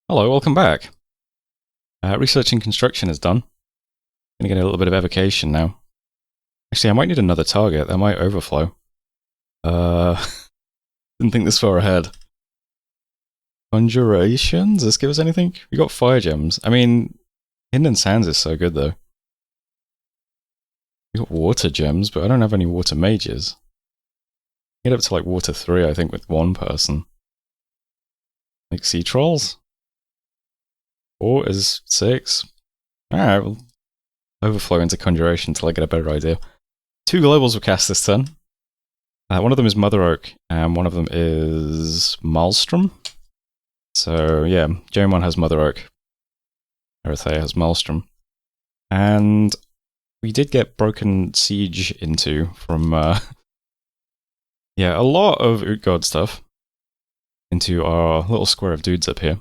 Hello, welcome back. Researching construction is done. Gonna get a little bit of evocation now. Actually, I might need another target. That might overflow. Didn't think this far ahead. Conjurations? Does this give us anything? We got fire gems. I mean, Hidden Sands is so good though. We got water gems, but I don't have any water mages. Get up to like water 3, I think, with one person. Like sea trolls? 4 is 6. Alright, we'll overflow into conjuration until I get a better idea. 2 globals were cast this turn. One of them is Mother Oak, and one of them is Maelstrom. So yeah, Jomon has Mother Oak. Erythea has Maelstrom. And we did get Broken Siege into from, yeah, a lot of Utgard stuff into our little square of dudes up here.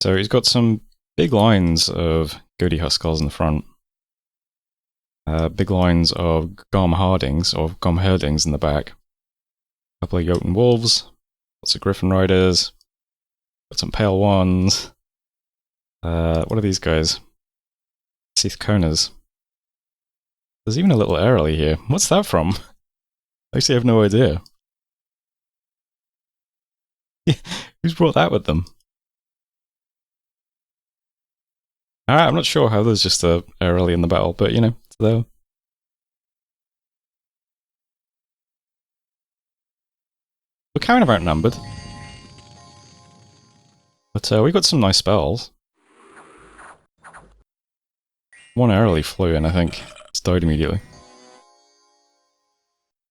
So he's got some big lines of Goaty Huskars in the front. Big lines of Garmhardings, or Garmherdings in the back. A couple of Jotun Wolves. Lots of Griffin Riders. Got some Pale Ones. What are these guys? Seath Konas. There's even a little Airly here. What's that from? Actually, I have no idea. Who's brought that with them? Alright, I'm not sure how there's just a Airly in the battle, but you know, it's there. We're kind of outnumbered. But we got some nice spells. One Airly flew in, I think. It's died immediately.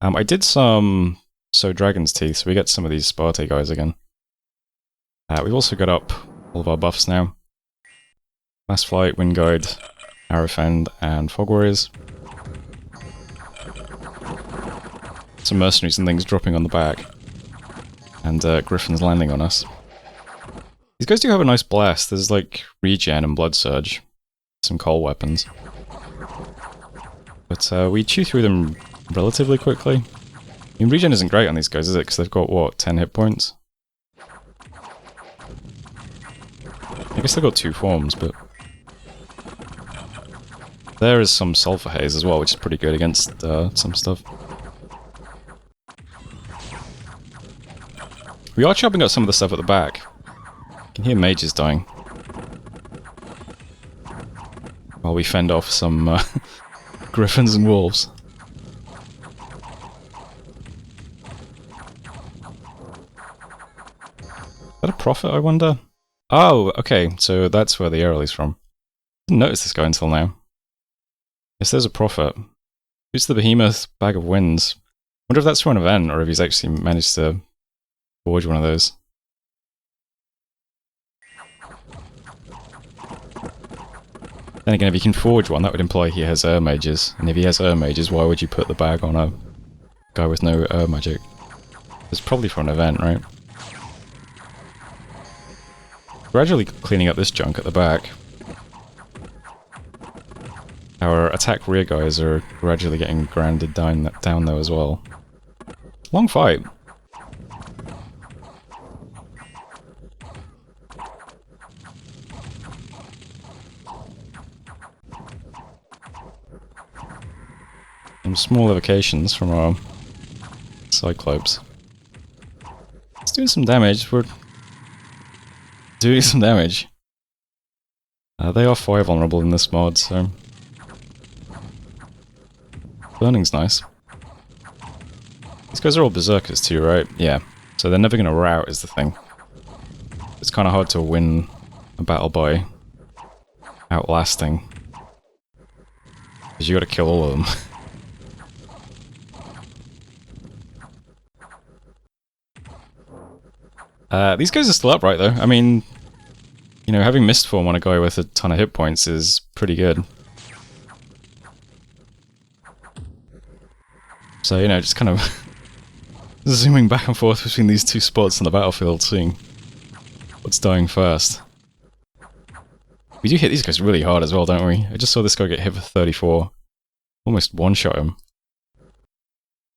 I did some Dragon's Teeth, so we get some of these Sparte guys again. We've also got up all of our buffs now. Mass Flight, Wind Guide, Arrowfend, and Fog Warriors. Some mercenaries and things dropping on the back. And Griffins landing on us. These guys do have a nice blast. There's like regen and blood surge. Some coal weapons. But we chew through them relatively quickly. I mean, regen isn't great on these guys, is it? Because they've got, what, 10 hit points? I guess they've got 2 forms, but... There is some Sulphur Haze as well, which is pretty good against some stuff. We are chopping up some of the stuff at the back. I can hear mages dying. While we fend off some griffins and wolves. Is that a prophet, I wonder? Oh, okay, so that's where the Airly's from. Didn't notice this guy until now. Yes, there's a prophet. Who's the Behemoth Bag of Winds? Wonder if that's from an event, or if he's actually managed to forge one of those. Then again, if he can forge one, that would imply he has Air Mages. And if he has Air Mages, why would you put the bag on a guy with no Air Magic? It's probably for an event, right? Gradually cleaning up this junk at the back. Our attack rear guys are gradually getting grounded down though as well. Long fight. Some small evocations from our Cyclopes. It's doing some damage. We're doing some damage. They are fire vulnerable in this mod, so... Burning's nice. These guys are all berserkers too, right? Yeah. So they're never gonna rout is the thing. It's kinda hard to win a battle by outlasting. Because you gotta kill all of them. These guys are still upright though. I mean, you know, having missed form on a guy with a ton of hit points is pretty good. So, you know, just kind of zooming back and forth between these 2 spots on the battlefield, seeing what's dying first. We do hit these guys really hard as well, don't we? I just saw this guy get hit for 34. Almost one-shot him.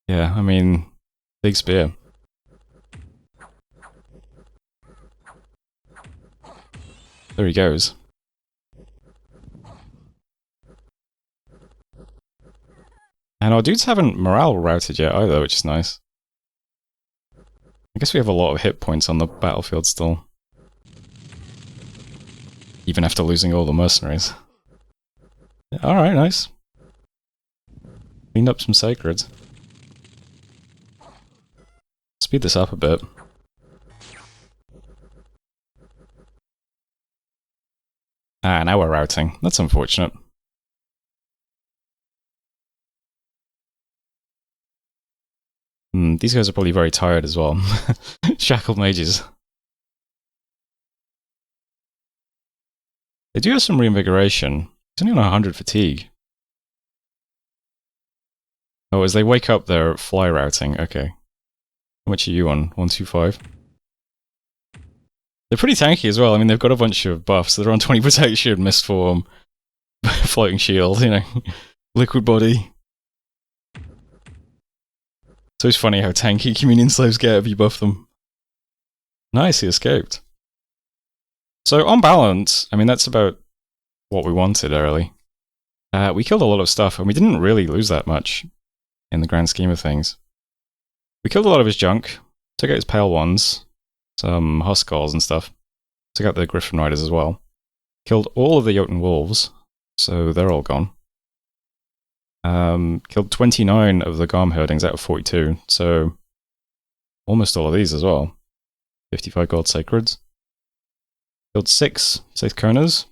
Yeah, I mean, big spear. There he goes. And our dudes haven't morale routed yet either, which is nice. I guess we have a lot of hit points on the battlefield still. Even after losing all the mercenaries. Alright, nice. Cleaned up some sacreds. Speed this up a bit. Ah, now we're routing. That's unfortunate. These guys are probably very tired as well. Shackled mages. They do have some reinvigoration. It's only on 100 fatigue. Oh, as they wake up, they're fly routing. Okay. How much are you on? 125? They're pretty tanky as well. I mean, they've got a bunch of buffs. They're on 20 protection, mist form, floating shield, you know, liquid body. It's always funny how tanky communion slaves get if you buff them. Nice, he escaped. So, on balance, I mean, that's about what we wanted early. We killed a lot of stuff, and we didn't really lose that much in the grand scheme of things. We killed a lot of his junk, took out his Pale Ones, some Huskarls and stuff, took out the Griffin Riders as well. Killed all of the Jotun Wolves, so they're all gone. Killed 29 of the Garm Herdings out of 42, so almost all of these as well. 55 Gold Sacreds. Killed 6 Saith Konas.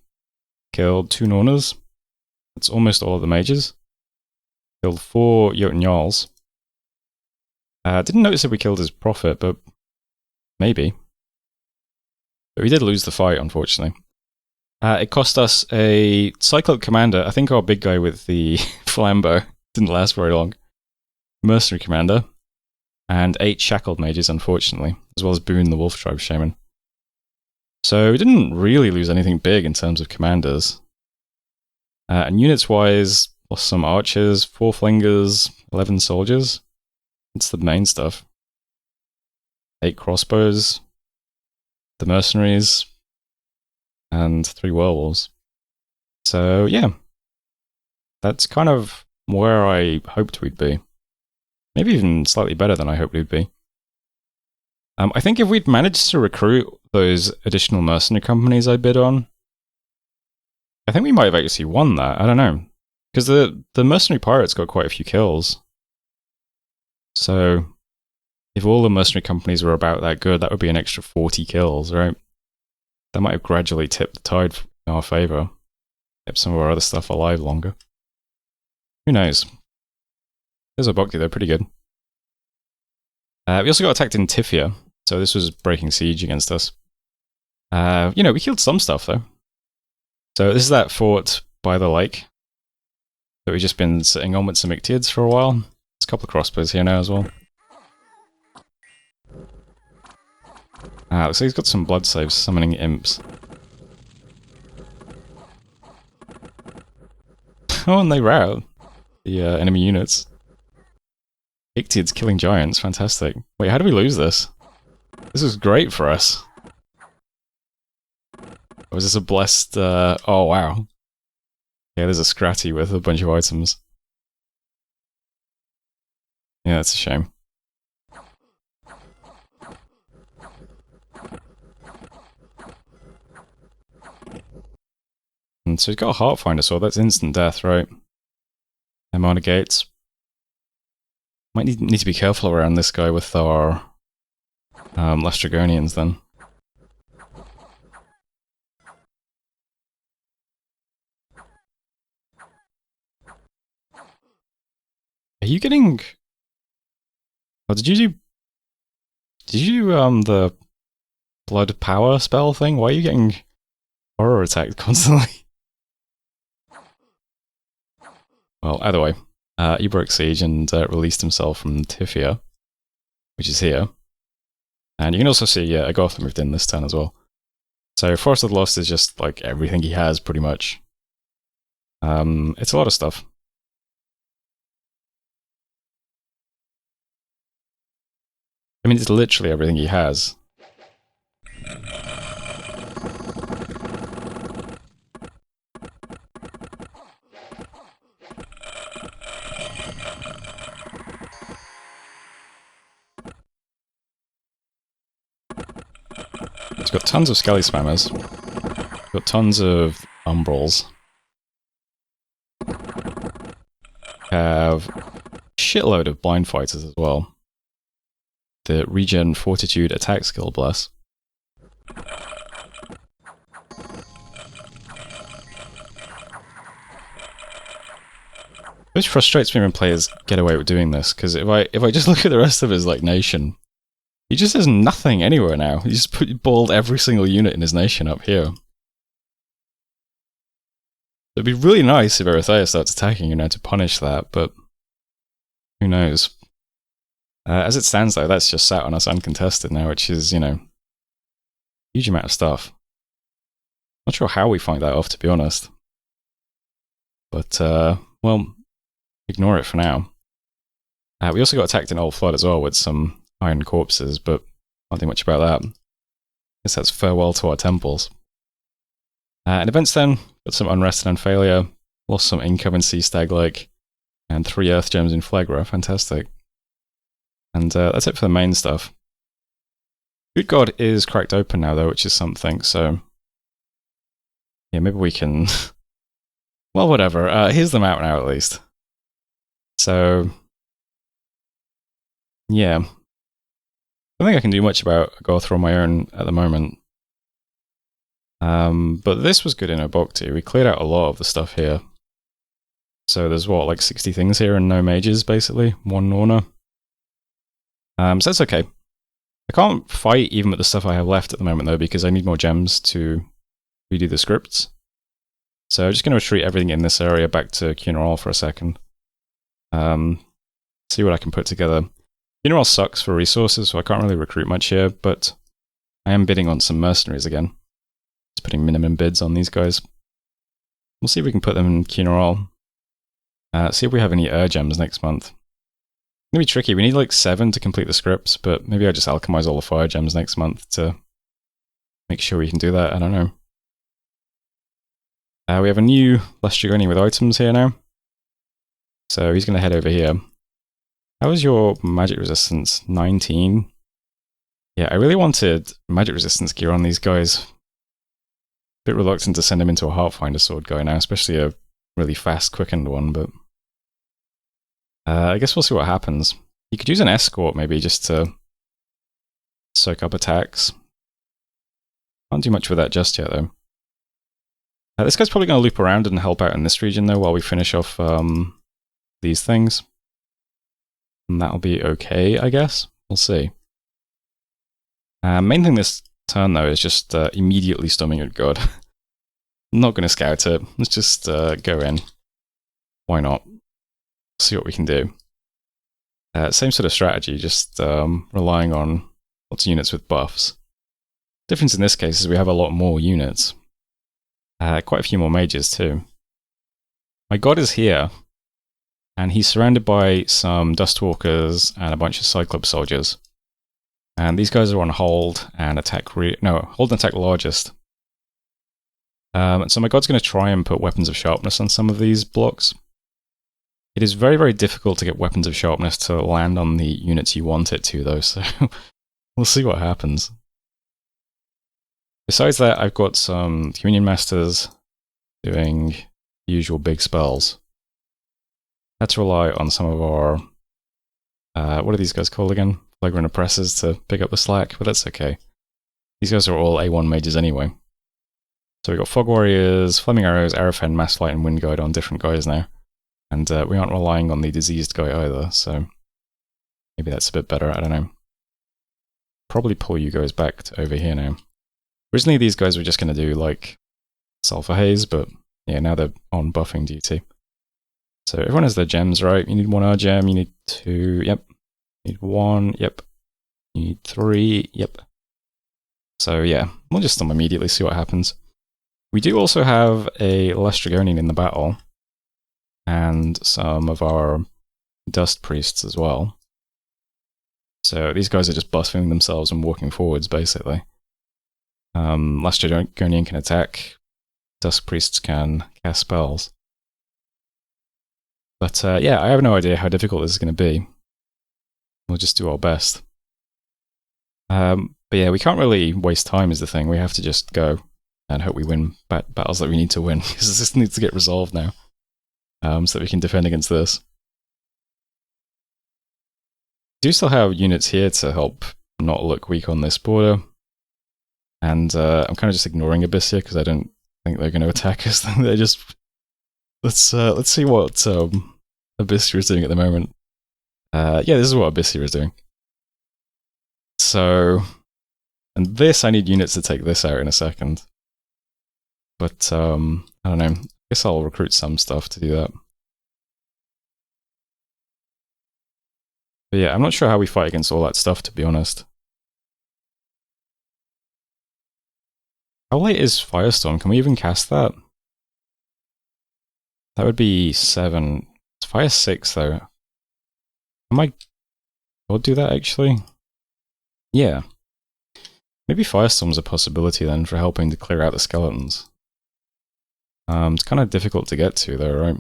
Killed 2 Nornas. That's almost all of the mages. Killed 4 Jotun Jarls. Didn't notice if we killed his prophet, but maybe. But we did lose the fight, unfortunately. It cost us a Cyclope Commander. I think our big guy with the flambeau didn't last very long. Mercenary Commander. And 8 Shackled Mages, unfortunately. As well as Boone, the Wolf Tribe Shaman. So we didn't really lose anything big in terms of commanders. And units-wise, lost some archers, 4 flingers, 11 soldiers. That's the main stuff. 8 crossbows. The mercenaries. And 3 werewolves. So, yeah. That's kind of where I hoped we'd be. Maybe even slightly better than I hoped we'd be. I think if we'd managed to recruit those additional mercenary companies I bid on, I think we might have actually won that. I don't know. Because the mercenary pirates got quite a few kills. So, if all the mercenary companies were about that good, that would be an extra 40 kills, right? That might have gradually tipped the tide in our favour. Kept some of our other stuff alive longer. Who knows? There's a Bhakti, they're pretty good. We also got attacked in Tifia, so this was breaking siege against us. You know, we killed some stuff though. So this is that fort by the lake that we've just been sitting on with some Ictiads for a while. There's a couple of crossbows here now as well. Looks like he's got some blood saves summoning imps. Oh, and they rout the enemy units. Ictiads killing giants, fantastic. Wait, how do we lose this? This was great for us. Or was this a blessed... oh, wow. Yeah, there's a Scratty with a bunch of items. Yeah, that's a shame. And so he's got a Heartfinder sword, that's instant death, right? Emana Gates. Might need to be careful around this guy with our Lestragonians then. Are you getting... Oh, did you do the blood power spell thing? Why are you getting horror attacked constantly? Well, either way, he broke siege and released himself from Tifia, which is here. And you can also see a Gotham moved in this turn as well. So Forest of the Lost is just like everything he has, pretty much. It's a lot of stuff. I mean, it's literally everything he has. got tons of Skelly Spammers. Got tons of Umbrals. Have a shitload of Blind Fighters as well. The Regen Fortitude attack skill, bless. Which frustrates me when players get away with doing this, because if I just look at the rest of his like nation, he just has nothing anywhere now. He just balled every single unit in his nation up here. It'd be really nice if Erythea starts attacking, you know, to punish that, but who knows? As it stands though, that's just sat on us uncontested now, which is, you know, huge amount of stuff. Not sure how we fight that off, to be honest. But, well, ignore it for now. We also got attacked in Old Flood as well with some iron corpses, but can't do much about that. Guess that's farewell to our temples. In events then, got some Unrest and Unfailure, lost some income in Sea Stag Lake, and 3 Earth Gems in Phlegra, fantastic. And that's it for the main stuff. Good God is cracked open now though, which is something, so... yeah, maybe we can... well, whatever, here's the map now at least. So... yeah. I don't think I can do much about Goth on my own at the moment. But this was good in Obokti. We cleared out a lot of the stuff here. So there's what, like 60 things here and no mages, basically. 1 Norna. So that's okay. I can't fight even with the stuff I have left at the moment though, because I need more gems to redo the scripts. So I'm just going to retreat everything in this area back to Kunaral for a second. See what I can put together. Kunaral sucks for resources, so I can't really recruit much here, but I am bidding on some mercenaries again. Just putting minimum bids on these guys. We'll see if we can put them in Kunaral. See if we have any gems next month. It's gonna be tricky. We need like 7 to complete the scripts, but maybe I just alchemize all the fire gems next month to make sure we can do that. I don't know. We have a new Lestrigonian with items here now. So he's going to head over here. How is your magic resistance? 19? Yeah, I really wanted magic resistance gear on these guys. Bit reluctant to send him into a Heartfinder sword guy now, especially a really fast, quickened one, but... I guess we'll see what happens. You could use an escort maybe just to soak up attacks. Can't do much with that just yet though. This guy's probably going to loop around and help out in this region though while we finish off these things. And that'll be okay, I guess. We'll see. Main thing this turn though is just immediately storming at God. I'm not going to scout it. Let's just go in. Why not? See what we can do. Same sort of strategy, just relying on lots of units with buffs. Difference in this case is we have a lot more units. Quite a few more mages too. My god is here, and he's surrounded by some Dustwalkers and a bunch of Cyclops soldiers. And these guys are on hold and attack hold and attack largest. So my god's going to try and put weapons of sharpness on some of these blocks. It is very, very difficult to get weapons of sharpness to land on the units you want it to, though, so we'll see what happens. Besides that, I've got some Communion Masters doing the usual big spells. Had to rely on some of our... what are these guys called again? Phlegra and Oppressors to pick up the slack, but that's okay. These guys are all A1 mages anyway. So we've got Fog Warriors, Flaming Arrows, Aerofen, Mass Flight, and Wind Guide on different guys now. And we aren't relying on the diseased guy either, so maybe that's a bit better, I don't know. Probably pull you guys back to over here now. Originally these guys were just going to do like Sulfur Haze, but yeah, now they're on buffing duty. So everyone has their gems, right? You need 1 gem, you need 2, yep. You need 1, yep. You need 3, yep. So yeah, we'll just storm immediately, see what happens. We do also have a Lestrigonian in the battle. And some of our Dust Priests as well. So these guys are just buffing themselves and walking forwards, basically. Lestrigonian can attack, Dust Priests can cast spells. But yeah, I have no idea how difficult this is going to be. We'll just do our best. But yeah, we can't really waste time is the thing. We have to just go and hope we win battles that we need to win, because this needs to get resolved now, so that we can defend against this. Do still have units here to help not look weak on this border, and I'm kind of just ignoring Abyssia because I don't think they're going to attack us. They're just let's see what Abyssia is doing at the moment. Yeah, this is what Abyssia is doing. So, and this I need units to take this out in a second. But I don't know. I guess I'll recruit some stuff to do that. But yeah, I'm not sure how we fight against all that stuff, to be honest. How late is Firestorm? Can we even cast that? That would be 7. It's Fire 6, though. I might do that, actually. Yeah. Maybe Firestorm's a possibility, then, for helping to clear out the skeletons. It's kind of difficult to get to, though, right?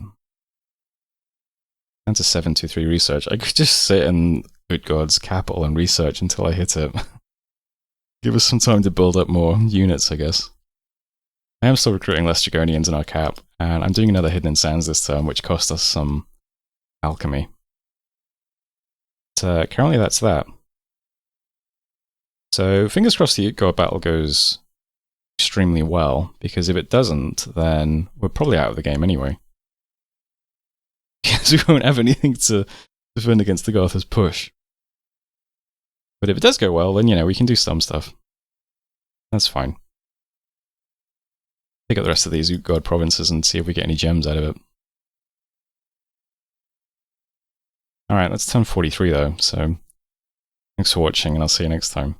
Down to 723 research. I could just sit in Utgard's capital and research until I hit it. Give us some time to build up more units, I guess. I am still recruiting less Dragonians in our cap, and I'm doing another Hidden in Sands this term, which cost us some alchemy. But currently that's that. So fingers crossed the Utgard battle goes extremely well, because if it doesn't, then we're probably out of the game anyway. Because we won't have anything to defend against the Garth's push. But if it does go well, then, you know, we can do some stuff. That's fine. Pick up the rest of these Utgard provinces and see if we get any gems out of it. Alright, that's turn 43 though, so thanks for watching and I'll see you next time.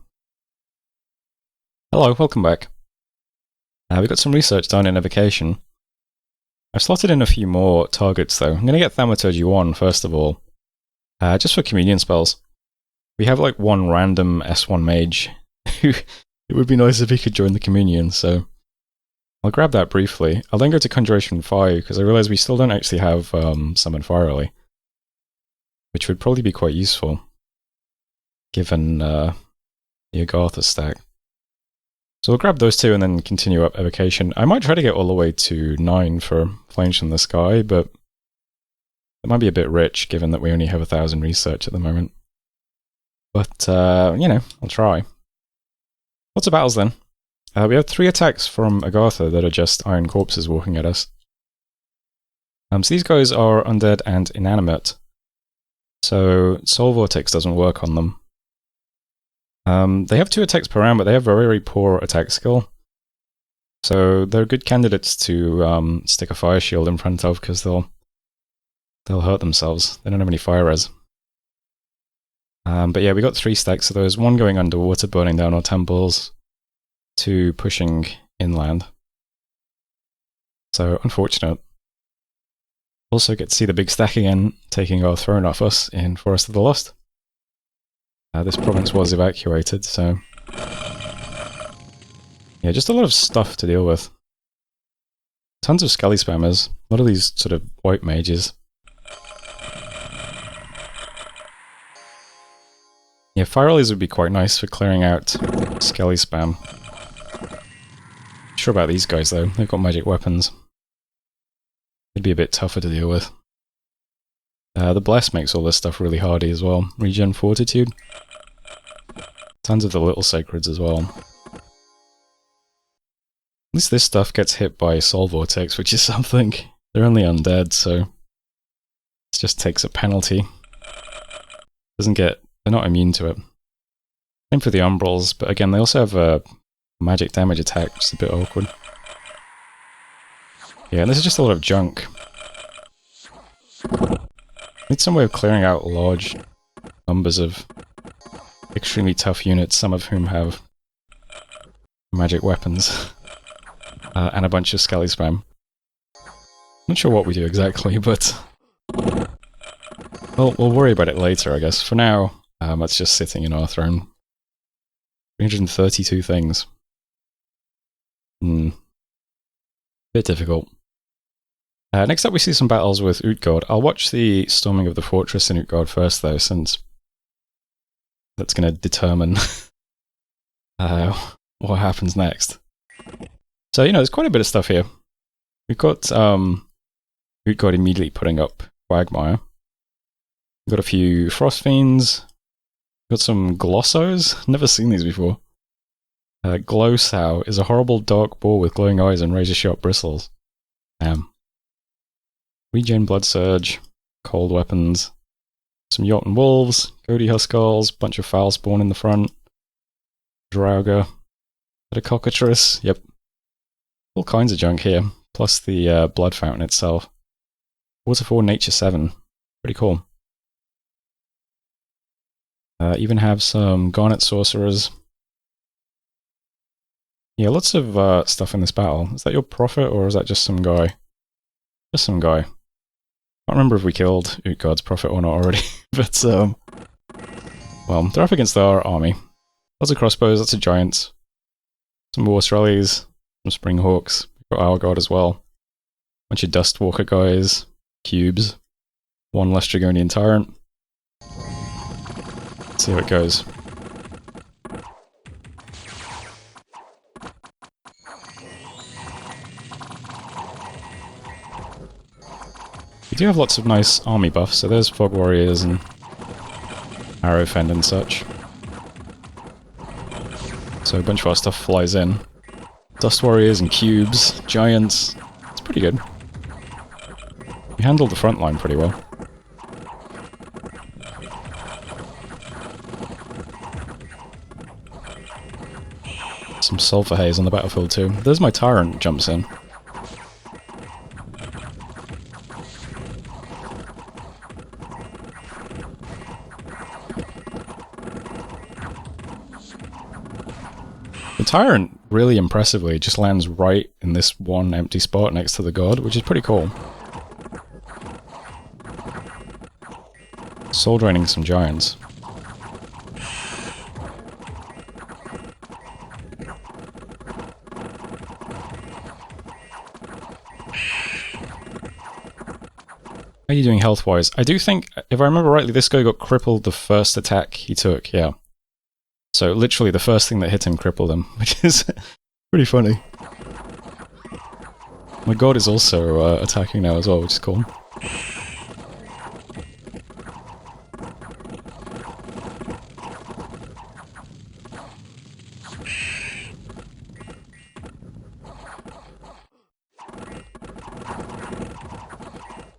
Hello, welcome back. We've got some research done in Evocation. I've slotted in a few more targets though. I'm going to get Thaumaturgy 1 first of all, just for communion spells. We have like one random S1 mage who it would be nice if he could join the communion, so I'll grab that briefly. I'll then go to Conjuration 5 because I realise we still don't actually have Summon Fire Early, which would probably be quite useful given the Agartha stack. So we'll grab those two and then continue up Evocation. I might try to get all the way to 9 for Flames from the Sky, but it might be a bit rich given that we only have 1,000 research at the moment. But, you know, I'll try. Lots of battles then. We have 3 attacks from Agartha that are just iron corpses walking at us. So these guys are undead and inanimate. So Soul Vortex doesn't work on them. They have 2 attacks per round, but they have very, very poor attack skill. So they're good candidates to stick a fire shield in front of because they'll hurt themselves. They don't have any fire res. But yeah, we got 3 stacks of those. 1 going underwater, burning down our temples. 2 pushing inland. So unfortunate. Also get to see the big stack again, taking our throne off us in Forest of the Lost. This province was evacuated, so yeah, just a lot of stuff to deal with. Tons of Skelly spammers, a lot of these sort of white mages. Yeah, Fire Lilies would be quite nice for clearing out Skelly spam. Not sure about these guys though, they've got magic weapons. It'd be a bit tougher to deal with. The Bless makes all this stuff really hardy as well. Regen Fortitude. Tons of the little sacreds as well. At least this stuff gets hit by Soul Vortex, which is something. They're only undead, so it just takes a penalty. They're not immune to it. Same for the Umbrals, but again, they also have a magic damage attack, which is a bit awkward. Yeah, and this is just a lot of junk. Need some way of clearing out large numbers of extremely tough units, some of whom have magic weapons, and a bunch of Skelly spam. Not sure what we do exactly, but we'll worry about it later, I guess. For now, it's just sitting in our throne. 332 things. Bit difficult. Next up we see some battles with Utgard. I'll watch the storming of the fortress in Utgard first though, since that's going to determine what happens next. So, there's quite a bit of stuff here. We've got immediately putting up Quagmire. We've got a few Frost Fiends. Got some Glossos. Never seen these before. Glowsow is a horrible dark ball with glowing eyes and razor-sharp bristles. Regen Blood Surge. Cold Weapons. Some Jotun Wolves. Cody Huskarls. Bunch of Foul Spawn in the front. Draugr. A Cockatrice. Yep. All kinds of junk here. Plus the Blood Fountain itself. Water 4, Nature 7. Pretty cool. Even have some Garnet Sorcerers. Yeah, lots of stuff in this battle. Is that your Prophet, or is that just some guy? Just some guy. Can't remember if we killed Utgard's Prophet or not already, but well, they're up against our army. Lots of crossbows, lots of giants. Some Warstrellies, some Springhawks. We've got our god as well. Bunch of Dustwalker guys, cubes. One less Dragonian Tyrant. Let's see how it goes. We do have lots of nice army buffs, so there's Fog Warriors and Arrowfend and such. So a bunch of our stuff flies in. Dust Warriors and cubes, giants. It's pretty good. We handled the front line pretty well. Some Sulphur Haze on the battlefield too. There's my Tyrant jumps in. The Tyrant, really impressively, just lands right in this one empty spot next to the god, which is pretty cool. Soul draining some giants. How are you doing health-wise? I do think, if I remember rightly, this guy got crippled the first attack he took, yeah. So literally the first thing that hit him crippled him, which is pretty funny. My god is also attacking now as well, which is cool.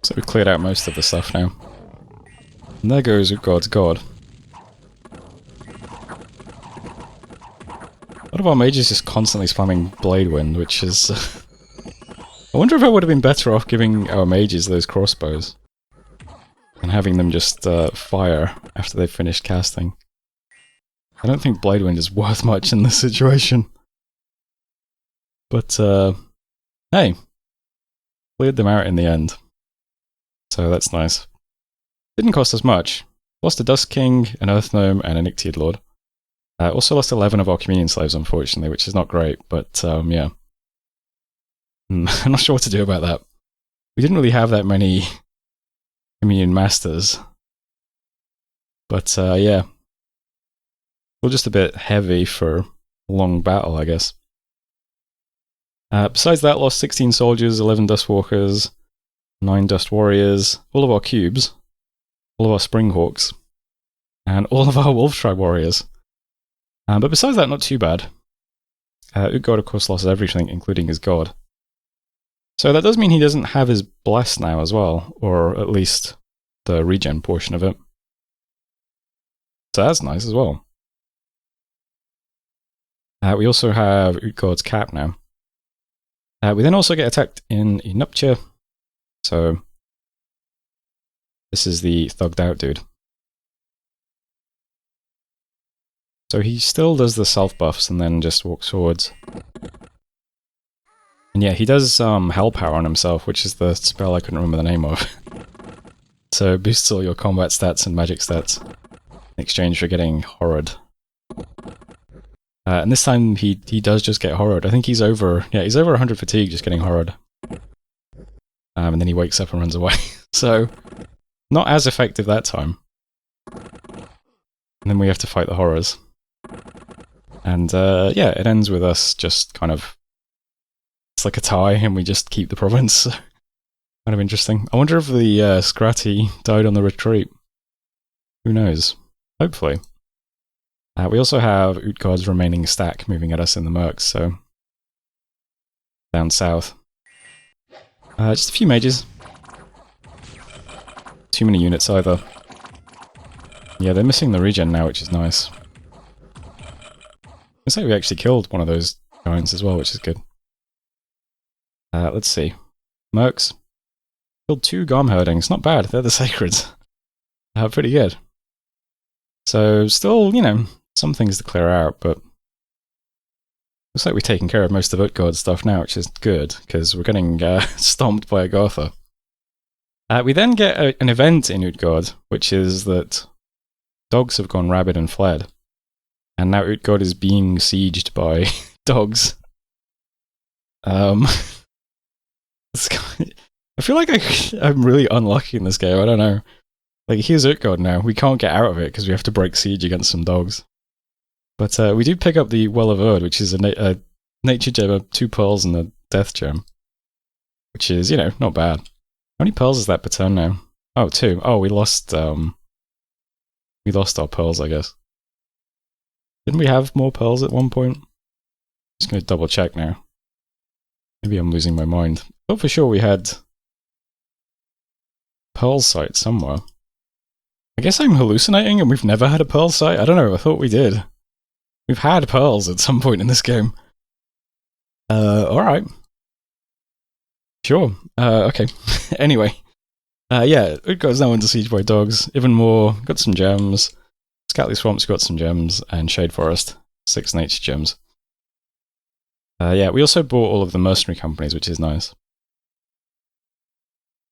So we've cleared out most of the stuff now. And there goes God's god. A lot of our mages just constantly spamming Blade Wind, which is... I wonder if I would have been better off giving our mages those crossbows. And having them just fire after they've finished casting. I don't think Blade Wind is worth much in this situation. But, hey. Cleared them out in the end. So that's nice. Didn't cost us much. Lost a Dust King, an Earth Gnome, and an Ictiid Lord. Also lost 11 of our Communion Slaves, unfortunately, which is not great, but yeah. I'm not sure what to do about that. We didn't really have that many Communion Masters. But yeah. Well, just a bit heavy for a long battle, I guess. Besides that, lost 16 soldiers, 11 Dustwalkers, 9 Dust Warriors, all of our cubes, all of our Springhawks, and all of our Wolf Tribe Warriors. But besides that, not too bad. Utgard, of course, lost everything, including his god. So that does mean he doesn't have his Bless now as well, or at least the regen portion of it. So that's nice as well. We also have Utgard's Cap now. We then also get attacked in Enuptia. So, this is the thugged out dude. So he still does the self buffs and then just walks forwards. And yeah, he does Hell Power on himself, which is the spell I couldn't remember the name of. So boosts all your combat stats and magic stats in exchange for getting Horrid. And this time he does just get Horrid. I think he's over 100 fatigue just getting Horrid. And then he wakes up and runs away. So, not as effective that time. And then we have to fight the horrors. And yeah, it ends with us just kind of, it's like a tie and we just keep the province. Kind of interesting. I wonder if the Scratty died on the retreat. Who knows? Hopefully. We also have Utgard's remaining stack moving at us in the Mercs, so down south. Just a few mages. Too many units either. Yeah, they're missing the regen now, which is nice. Looks like we actually killed one of those giants as well, which is good. Let's see. Mercs. Killed 2 Garm Herdings. Not bad, they're the Sacreds. Pretty good. So, still, you know, some things to clear out, but looks like we've taken care of most of Utgard's stuff now, which is good, because we're getting stomped by a Gotha. We then get an event in Utgard, which is that dogs have gone rabid and fled. And now Utgard is being sieged by dogs. I feel like I'm really unlucky in this game, I don't know. Like, here's Utgard now, we can't get out of it because we have to break siege against some dogs. But we do pick up the Well of Erd, which is a nature gem, 2 pearls and a death gem. Which is, you know, not bad. How many pearls is that per turn now? Oh, 2. Oh, we lost our pearls, I guess. Didn't we have more pearls at one point? Just gonna double check now. Maybe I'm losing my mind. I thought for sure we had pearl site somewhere. I guess I'm hallucinating and we've never had a pearl site? I don't know, I thought we did. We've had pearls at some point in this game. Alright. Sure. Okay. Anyway. Yeah, Utgard's now under siege by dogs. Even more, got some gems. Scatly Swamp's got some gems, and Shade Forest, 6 nature gems. Yeah, we also bought all of the mercenary companies, which is nice.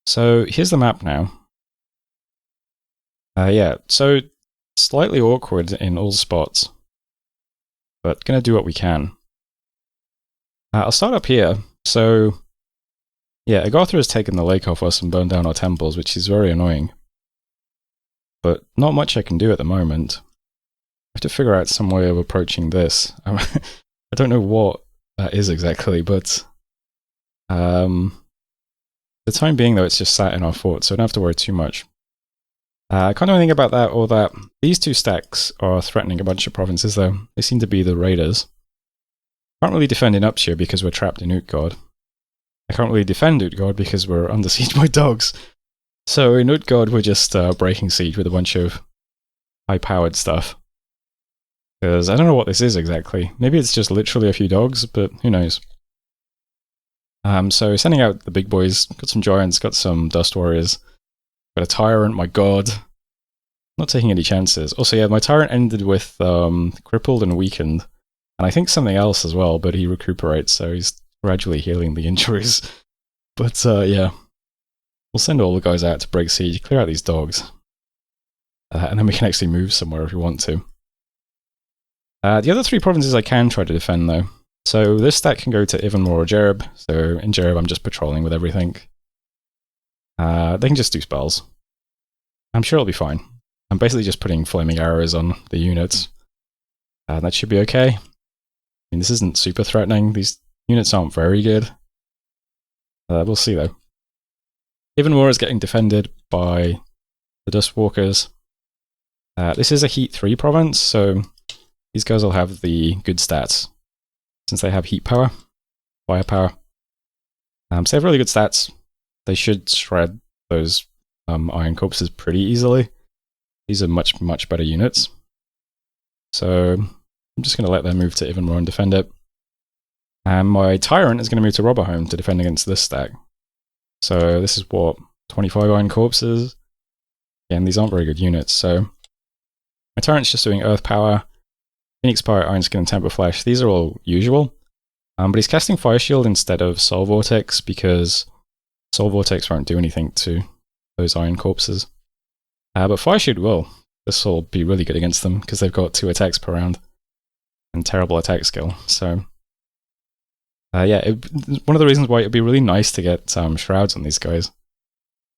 So, here's the map now. Yeah, so, slightly awkward in all spots. But gonna do what we can. I'll start up here. So, yeah, Agartha has taken the lake off us and burned down our temples, which is very annoying. But not much I can do at the moment. I have to figure out some way of approaching this. I don't know what that is exactly, but the time being, though, it's just sat in our fort, so I don't have to worry too much. I can't do anything about that or that. These 2 stacks are threatening a bunch of provinces, though. They seem to be the raiders. Can't really defend in Upshire because we're trapped in Utgard. I can't really defend Utgard because we're under siege by dogs. So in Utgard, we're just breaking siege with a bunch of high-powered stuff. Because I don't know what this is exactly. Maybe it's just literally a few dogs, but who knows. So sending out the big boys. Got some giants, got some dust warriors. Got a tyrant, my god. Not taking any chances. Also, yeah, my tyrant ended with crippled and weakened. And I think something else as well, but he recuperates, so he's gradually healing the injuries. But yeah. We'll send all the guys out to break siege, clear out these dogs. And then we can actually move somewhere if we want to. The other 3 provinces I can try to defend, though. So this stack can go to Ivanmore or Jereb. So in Jereb, I'm just patrolling with everything. They can just do spells. I'm sure it'll be fine. I'm basically just putting flaming arrows on the units. That should be okay. I mean, this isn't super threatening. These units aren't very good. We'll see, though. Ivanmore is getting defended by the Dustwalkers. This is a Heat 3 province, so these guys will have the good stats, since they have heat power, firepower. So they have really good stats. They should shred those iron corpses pretty easily. These are much, much better units. So I'm just going to let them move to Ivanmore and defend it. And my Tyrant is going to move to Robberhome to defend against this stack. So this is what, 25 iron corpses? Again, these aren't very good units, so my Tyrant's just doing Earth Power, Phoenix Power, Iron Skin, and Temper Flash. These are all usual. But he's casting Fire Shield instead of Soul Vortex because Soul Vortex won't do anything to those iron corpses. But Fire Shield will. This will be really good against them because they've got 2 attacks per round and terrible attack skill. So yeah, one of the reasons why it would be really nice to get Shrouds on these guys.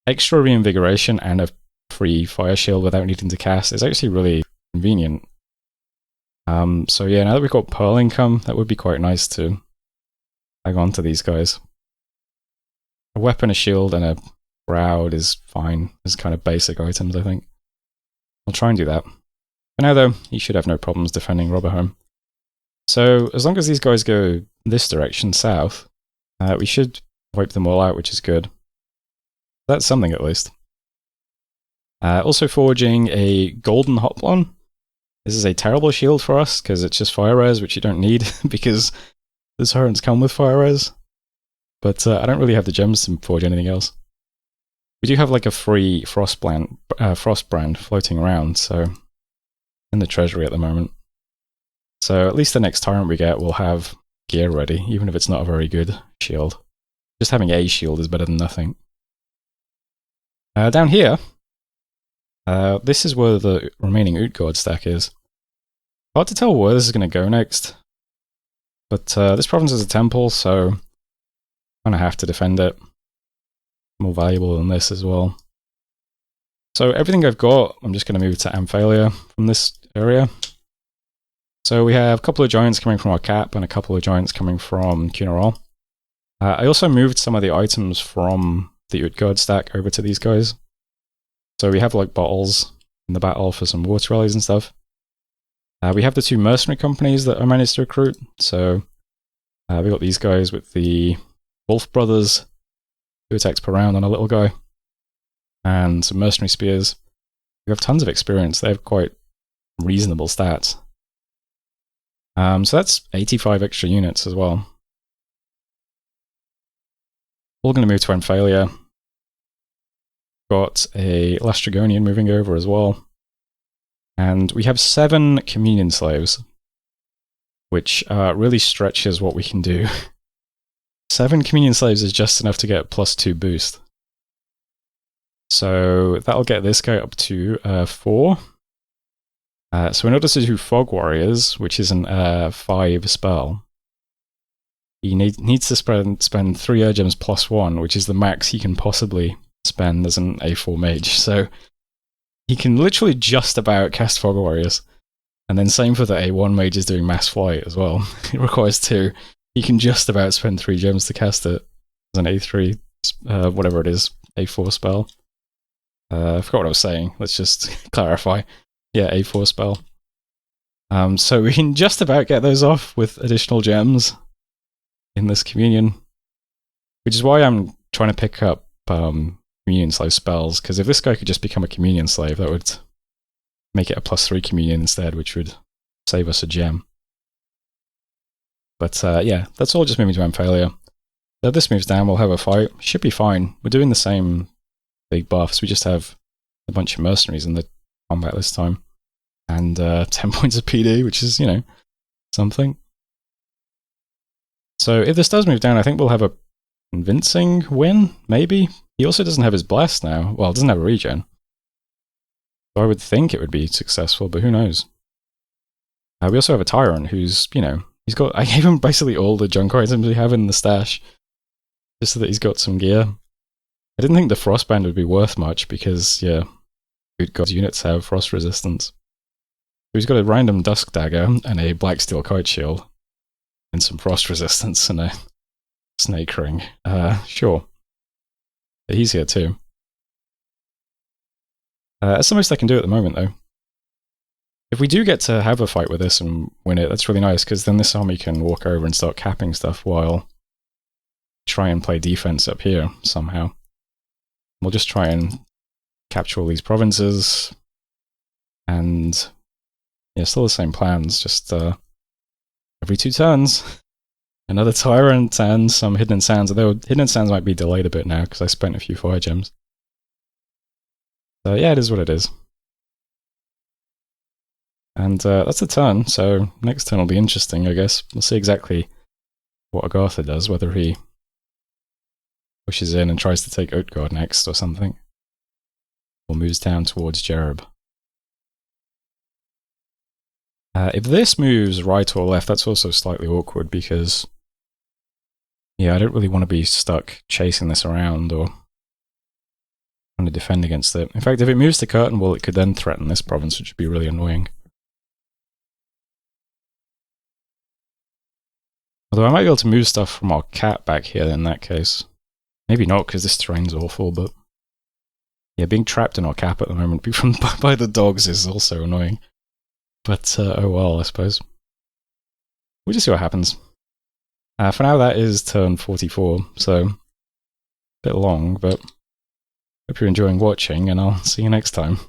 Extra Reinvigoration and a free Fire Shield without needing to cast is actually really convenient. So yeah, now that we've got Pearl income, that would be quite nice to hang on to these guys. A weapon, a shield, and a shroud is fine as kind of basic items, I think. I'll try and do that. For now though, he should have no problems defending Rotherhome. So as long as these guys go this direction, south, we should wipe them all out, which is good. That's something at least. Also forging a golden hoplon. This is a terrible shield for us, because it's just fire res, which you don't need, because the turrets come with fire res. But I don't really have the gems to forge anything else. We do have like a free frost brand floating around, so in the treasury at the moment. So at least the next tyrant we get will have gear ready, even if it's not a very good shield. Just having a shield is better than nothing. Down here, this is where the remaining Utgard stack is. Hard to tell where this is going to go next, but this province is a temple, so I'm going to have to defend it. More valuable than this as well. So everything I've got, I'm just going to move to Amphalia from this area. So we have a couple of giants coming from our cap and a couple of giants coming from Cunarol. I also moved some of the items from the Utgard stack over to these guys. So we have like bottles in the battle for some water rallies and stuff. We have the two mercenary companies that I managed to recruit. So we got these guys with the Wolf Brothers, 2 attacks per round on a little guy, and some mercenary spears. We have tons of experience. They have quite reasonable stats. So that's 85 extra units as well. We're going to move to Amphalia. Got a Lastrygonian moving over as well. And we have 7 communion slaves, which really stretches what we can do. 7 communion slaves is just enough to get a +2 boost. So that'll get this guy up to 4. So in order to do Fog Warriors, which is an 5 spell, he needs to spend 3 air gems +1, which is the max he can possibly spend as an A4 mage. So he can literally just about cast Fog Warriors. And then same for the A1 mages doing Mass Flight as well. It requires 2. He can just about spend 3 gems to cast it as an A3, whatever it is, A4 spell. I forgot what I was saying. Let's just clarify. Yeah, A4 spell. So we can just about get those off with additional gems in this communion. Which is why I'm trying to pick up communion slave spells, because if this guy could just become a communion slave, that would make it a +3 communion instead, which would save us a gem. But yeah, that's all just moving to Amphalia. So if this moves down, we'll have a fight. Should be fine. We're doing the same big buffs, we just have a bunch of mercenaries in the combat this time. And 10 points of PD, which is, you know, something. So if this does move down, I think we'll have a convincing win, maybe? He also doesn't have his blast now. Well, it doesn't have a regen. So I would think it would be successful, but who knows? We also have a Tyrant who's, you know, I gave him basically all the junk items we have in the stash, just so that he's got some gear. I didn't think the Frostband would be worth much because, yeah, God's units have frost resistance. So he's got a random Dusk Dagger and a Black Steel Kite Shield, and some frost resistance and a Snake Ring. Sure. But he's here too. That's the most I can do at the moment, though. If we do get to have a fight with this and win it, that's really nice, because then this army can walk over and start capping stuff while try and play defense up here somehow. We'll just try and capture all these provinces, and yeah, still the same plans, just every 2 turns, another Tyrant and some Hidden Sands, although Hidden Sands might be delayed a bit now, because I spent a few fire gems. So yeah, it is what it is. And that's a turn, so next turn will be interesting, I guess. We'll see exactly what Agartha does, whether he pushes in and tries to take Utgard next or something, or moves down towards Jereb. If this moves right or left, that's also slightly awkward, because yeah, I don't really want to be stuck chasing this around or trying to defend against it. In fact, if it moves to Curtain Wall, it could then threaten this province, which would be really annoying. Although I might be able to move stuff from our cat back here in that case. Maybe not, because this terrain's awful, but... yeah, being trapped in our cap at the moment by the dogs is also annoying. But, oh well, I suppose. We'll just see what happens. For now, that is turn 44, so... a bit long, but... hope you're enjoying watching, and I'll see you next time.